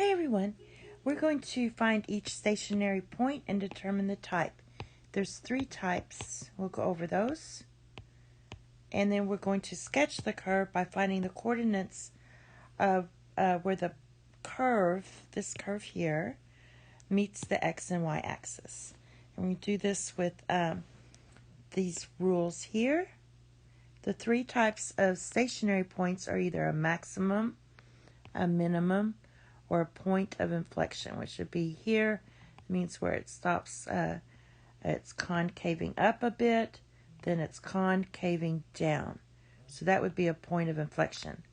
Hi everyone, we're going to find each stationary point and determine the type. There's 3 types. We'll go over those. And then we're going to sketch the curve by finding the coordinates of where the curve, this curve here, meets the x and y axis. And we do this with these rules here. The 3 types of stationary points are either a maximum, a minimum, or a point of inflection, which would be here. It means where it stops, it's concaving up a bit, then it's concaving down. So that would be a point of inflection.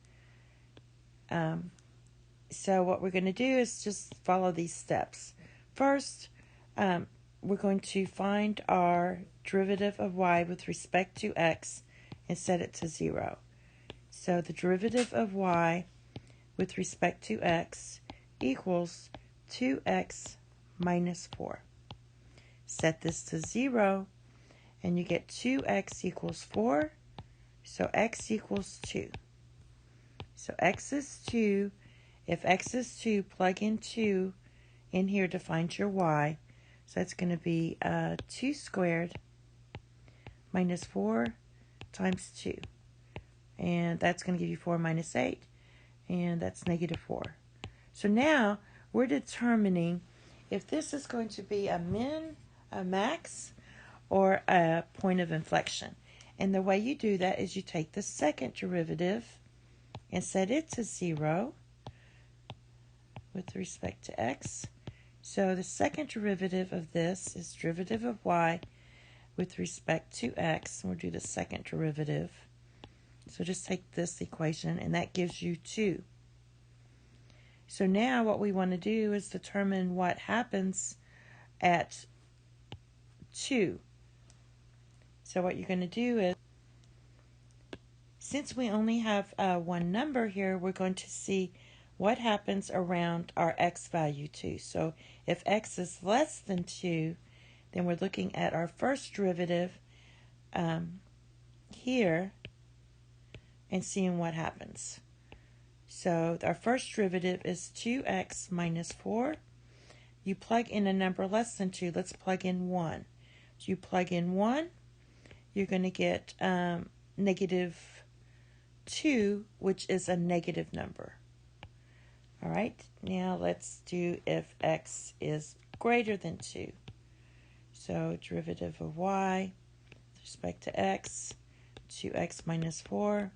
So what we're going to do is just follow these steps. First, we're going to find our derivative of y with respect to x and set it to 0. So the derivative of y with respect to x equals 2x minus 4. Set this to 0 and you get 2x equals 4, so x equals 2. So x is 2. If x is 2, plug in 2 in here to find your y. So that's going to be 2 squared minus 4 times 2. And that's going to give you 4 minus 8. And that's negative 4. So now we're determining if this is going to be a min, a max, or a point of inflection. And the way you do that is you take the second derivative and set it to 0 with respect to x. So the second derivative of this is derivative of y with respect to x. And we'll do the second derivative. So just take this equation and that gives you 2. So now what we want to do is determine what happens at 2. So what you're going to do is, since we only have one number here, we're going to see what happens around our x value 2. So if x is less than 2, then we're looking at our first derivative here and seeing what happens. So our first derivative is 2x minus 4. You plug in a number less than 2. Let's plug in 1. So you plug in 1, you're going to get negative 2, which is a negative number. All right, now let's do if x is greater than 2. So derivative of y with respect to x, 2x minus 4.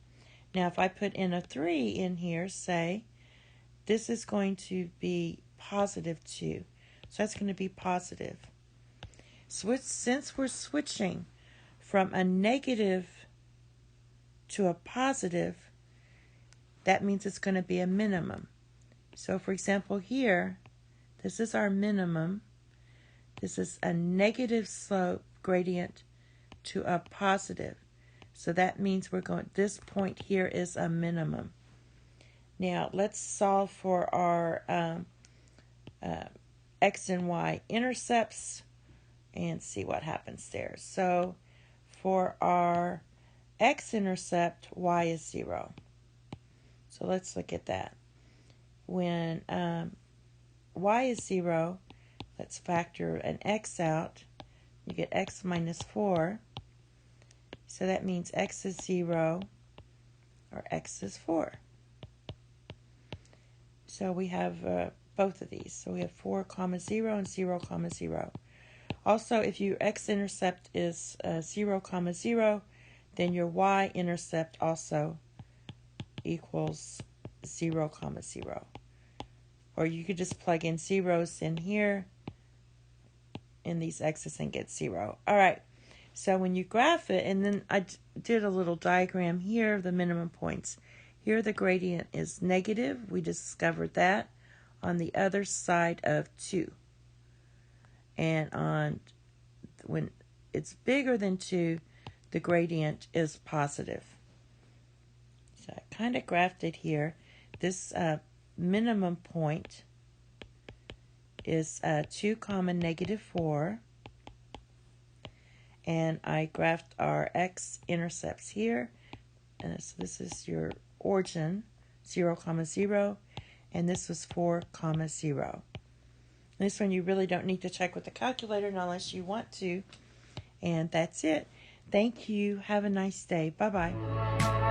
Now, if I put in a 3 in here, say, this is going to be positive 2. So that's going to be positive. Since we're switching from a negative to a positive, that means it's going to be a minimum. So, for example, here, this is our minimum. This is a negative slope gradient to a positive. So that means this point here is a minimum. Now let's solve for our x and y intercepts and see what happens there. So for our x-intercept, y is 0. So let's look at that. When y is 0, let's factor an x out. You get x minus 4. So that means x is 0 or x is 4. So we have both of these. So we have 4, 0 and 0, 0. Also, if your x-intercept is 0, 0, then your y-intercept also equals 0, 0. Or you could just plug in zeros in here in these x's and get 0. All right. So when you graph it, and then I did a little diagram here of the minimum points. Here the gradient is negative. We discovered that on the other side of 2. And when it's bigger than 2, the gradient is positive. So I kind of graphed it here. This minimum point is 2, negative 4. And I graphed our x-intercepts here. So this is your origin, 0, 0. and this was 4, 0. This one you really don't need to check with the calculator unless you want to. And that's it. Thank you. Have a nice day. Bye-bye.